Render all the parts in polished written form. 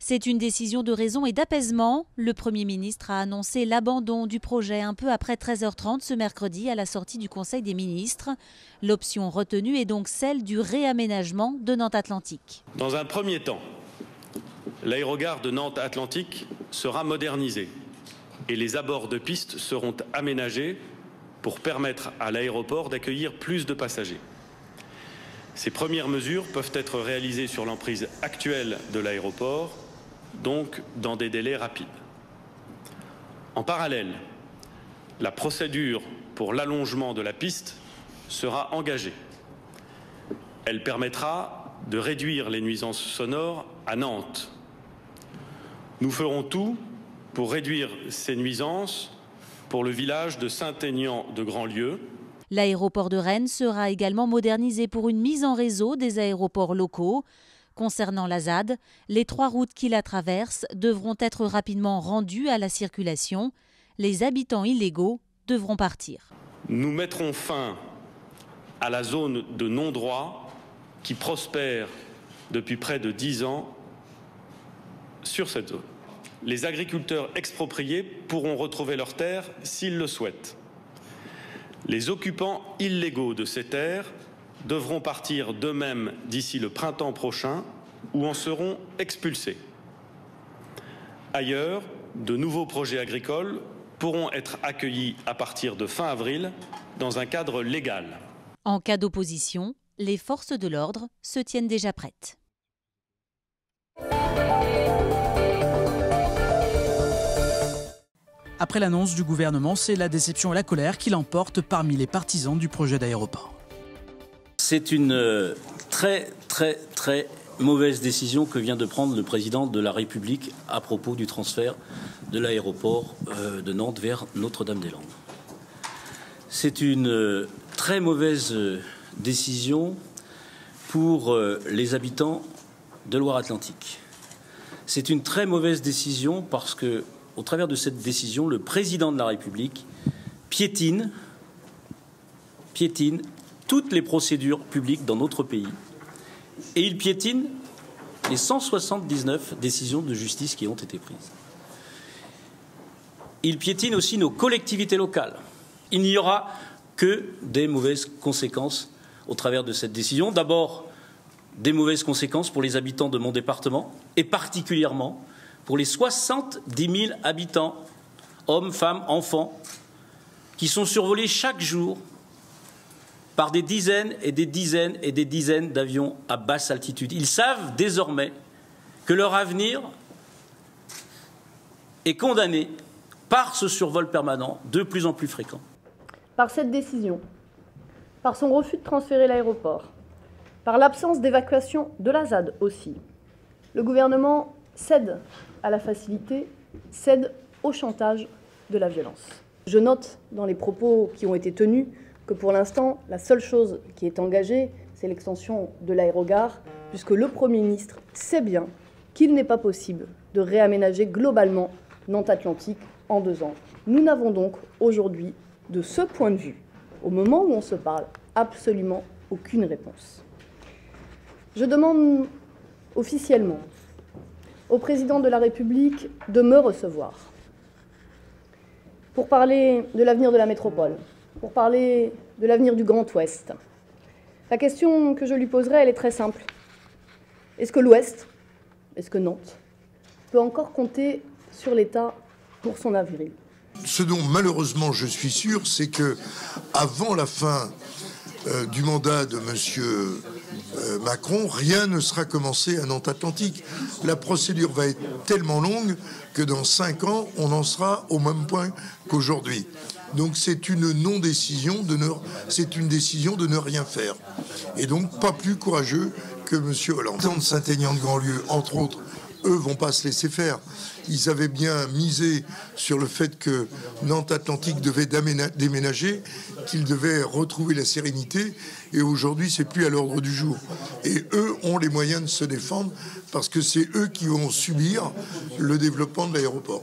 C'est une décision de raison et d'apaisement. Le Premier ministre a annoncé l'abandon du projet un peu après 13h30 ce mercredi à la sortie du Conseil des ministres. L'option retenue est donc celle du réaménagement de Nantes Atlantique. Dans un premier temps, l'aérogare de Nantes Atlantique sera modernisé et les abords de piste seront aménagés pour permettre à l'aéroport d'accueillir plus de passagers. Ces premières mesures peuvent être réalisées sur l'emprise actuelle de l'aéroport, donc dans des délais rapides. En parallèle, la procédure pour l'allongement de la piste sera engagée. Elle permettra de réduire les nuisances sonores à Nantes. Nous ferons tout pour réduire ces nuisances pour le village de Saint-Aignan de Grandlieu. L'aéroport de Rennes sera également modernisé pour une mise en réseau des aéroports locaux. Concernant la ZAD, les 3 routes qui la traversent devront être rapidement rendues à la circulation. Les habitants illégaux devront partir. Nous mettrons fin à la zone de non-droit qui prospère depuis près de 10 ans sur cette zone. Les agriculteurs expropriés pourront retrouver leurs terres s'ils le souhaitent. Les occupants illégaux de ces terres devront partir d'eux-mêmes d'ici le printemps prochain ou en seront expulsés. Ailleurs, de nouveaux projets agricoles pourront être accueillis à partir de fin avril dans un cadre légal. En cas d'opposition, les forces de l'ordre se tiennent déjà prêtes. Après l'annonce du gouvernement, c'est la déception et la colère qui l'emportent parmi les partisans du projet d'aéroport. C'est une très mauvaise décision que vient de prendre le président de la République à propos du transfert de l'aéroport de Nantes vers Notre-Dame-des-Landes. C'est une très mauvaise décision pour les habitants de Loire-Atlantique. C'est une très mauvaise décision parce que, au travers de cette décision, le président de la République piétine toutes les procédures publiques dans notre pays. Et il piétine les 179 décisions de justice qui ont été prises. Il piétine aussi nos collectivités locales. Il n'y aura que des mauvaises conséquences au travers de cette décision. D'abord, des mauvaises conséquences pour les habitants de mon département et particulièrement pour les 70 000 habitants, hommes, femmes, enfants, qui sont survolés chaque jour par des dizaines et des dizaines et des dizaines d'avions à basse altitude. Ils savent désormais que leur avenir est condamné par ce survol permanent de plus en plus fréquent. Par cette décision, par son refus de transférer l'aéroport, par l'absence d'évacuation de la ZAD aussi, le gouvernement cède à la facilité, cède au chantage de la violence. Je note dans les propos qui ont été tenus que pour l'instant, la seule chose qui est engagée, c'est l'extension de l'aérogare, puisque le Premier ministre sait bien qu'il n'est pas possible de réaménager globalement Nantes Atlantique en 2 ans. Nous n'avons donc aujourd'hui, de ce point de vue, au moment où on se parle, absolument aucune réponse. Je demande officiellement au président de la République de me recevoir pour parler de l'avenir de la métropole, pour parler de l'avenir du Grand Ouest. La question que je lui poserai, elle est très simple. Est-ce que l'Ouest, est-ce que Nantes, peut encore compter sur l'État pour son avenir? Ce dont malheureusement je suis sûr, c'est que avant la fin du mandat de M. Macron, rien ne sera commencé à Nantes Atlantique. La procédure va être tellement longue que dans 5 ans, on en sera au même point qu'aujourd'hui. Donc c'est une non-décision, c'est une décision de ne rien faire. Et donc pas plus courageux que M. Hollande. Les Saint-Aignan de Grandlieu, entre autres, eux vont pas se laisser faire. Ils avaient bien misé sur le fait que Nantes Atlantique devait déménager, qu'ils devaient retrouver la sérénité. Et aujourd'hui, c'est plus à l'ordre du jour. Et eux ont les moyens de se défendre parce que c'est eux qui vont subir le développement de l'aéroport.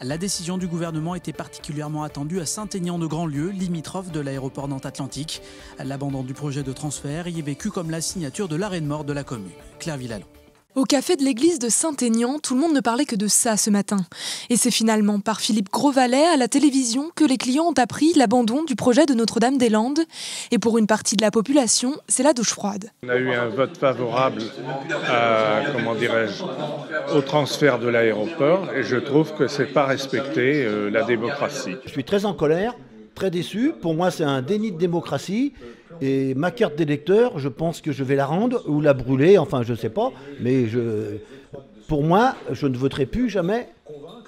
La décision du gouvernement était particulièrement attendue à Saint-Aignan-de-Grandlieu, limitrophe de l'aéroport Nantes-Atlantique. L'abandon du projet de transfert y est vécu comme la signature de l'arrêt de mort de la commune. Claire Villalon. Au café de l'église de Saint-Aignan, tout le monde ne parlait que de ça ce matin. Et c'est finalement par Philippe Grosvalet à la télévision que les clients ont appris l'abandon du projet de Notre-Dame-des-Landes. Et pour une partie de la population, c'est la douche froide. On a eu un vote favorable au transfert de l'aéroport et je trouve que c'est pas respecter la démocratie. Je suis très en colère, très déçu. Pour moi, c'est un déni de démocratie. Et ma carte d'électeur, je pense que je vais la rendre ou la brûler, enfin je ne sais pas. Mais pour moi, je ne voterai plus jamais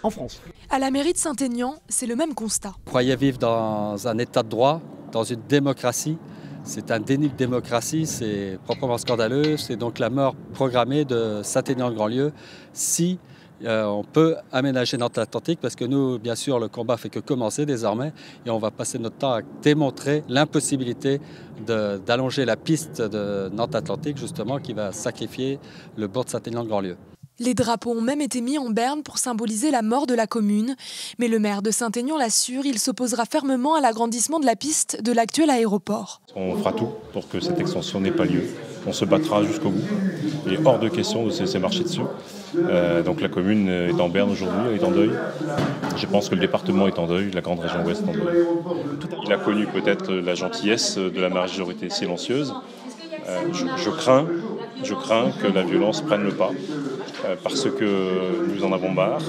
en France. À la mairie de Saint-Aignan, c'est le même constat. Vous croyez vivre dans un état de droit, dans une démocratie. C'est un déni de démocratie, c'est proprement scandaleux. C'est donc la mort programmée de Saint-Aignan-de-Grandlieu si on peut aménager Nantes-Atlantique, parce que nous, bien sûr, le combat fait que commencer désormais et on va passer notre temps à démontrer l'impossibilité d'allonger la piste de Nantes-Atlantique, justement, qui va sacrifier le bourg de Saint-Aignan-de-Grandlieu. Les drapeaux ont même été mis en berne pour symboliser la mort de la commune. Mais le maire de Saint-Aignan l'assure, il s'opposera fermement à l'agrandissement de la piste de l'actuel aéroport. On fera tout pour que cette extension n'ait pas lieu. On se battra jusqu'au bout. Il est hors de question de se laisser marcher dessus. Donc la commune est en berne aujourd'hui, elle est en deuil. Je pense que le département est en deuil, la grande région ouest en deuil. Il a connu peut-être la gentillesse de la majorité silencieuse. Je crains que la violence prenne le pas, parce que nous en avons marre.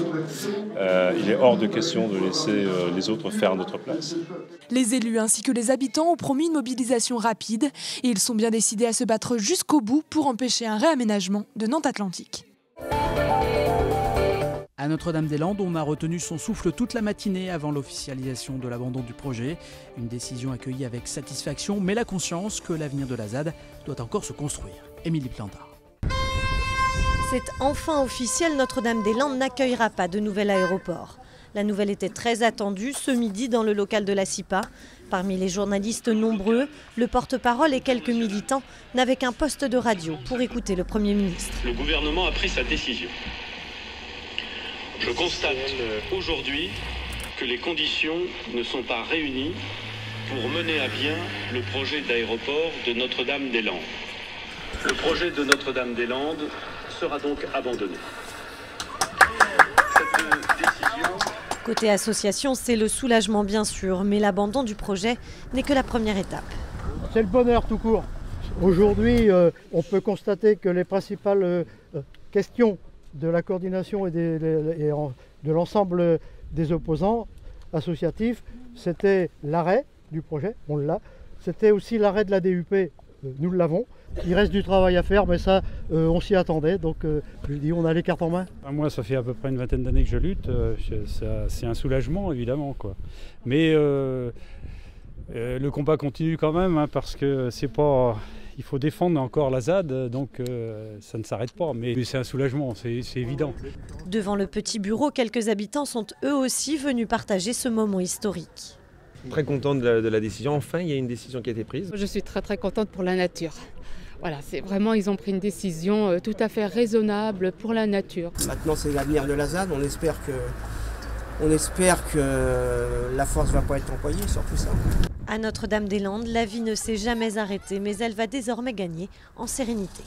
Il est hors de question de laisser les autres faire à notre place. Les élus ainsi que les habitants ont promis une mobilisation rapide et ils sont bien décidés à se battre jusqu'au bout pour empêcher un réaménagement de Nantes-Atlantique. À Notre-Dame-des-Landes, on a retenu son souffle toute la matinée avant l'officialisation de l'abandon du projet. Une décision accueillie avec satisfaction, mais la conscience que l'avenir de la ZAD doit encore se construire. Émilie Plantard. C'est enfin officiel, Notre-Dame-des-Landes n'accueillera pas de nouvel aéroport. La nouvelle était très attendue ce midi dans le local de la CIPA. Parmi les journalistes nombreux, le porte-parole et quelques militants n'avaient qu'un poste de radio pour écouter le Premier ministre. Le gouvernement a pris sa décision. Je constate aujourd'hui que les conditions ne sont pas réunies pour mener à bien le projet d'aéroport de Notre-Dame-des-Landes. Le projet de Notre-Dame-des-Landes sera donc abandonné. Cette décision... Côté association, c'est le soulagement bien sûr, mais l'abandon du projet n'est que la première étape. C'est le bonheur tout court. Aujourd'hui, on peut constater que les principales questions de la coordination et de l'ensemble des opposants associatifs, c'était l'arrêt du projet, on l'a. C'était aussi l'arrêt de la DUP, nous l'avons. Il reste du travail à faire, mais ça, on s'y attendait. Donc, je dis, on a les cartes en main. Moi, ça fait à peu près une vingtaine d'années que je lutte. C'est un soulagement, évidemment, quoi. Mais le combat continue quand même, parce que c'est pas... Il faut défendre encore la ZAD, donc ça ne s'arrête pas. Mais c'est un soulagement, c'est évident. Devant le petit bureau, quelques habitants sont eux aussi venus partager ce moment historique. Très contente de la décision. Enfin, il y a une décision qui a été prise. Je suis très contente pour la nature. Voilà, c'est vraiment, ils ont pris une décision tout à fait raisonnable pour la nature. Maintenant, c'est l'avenir de la ZAD. On espère que la force ne va pas être employée sur tout ça. À Notre-Dame-des-Landes, la vie ne s'est jamais arrêtée, mais elle va désormais gagner en sérénité.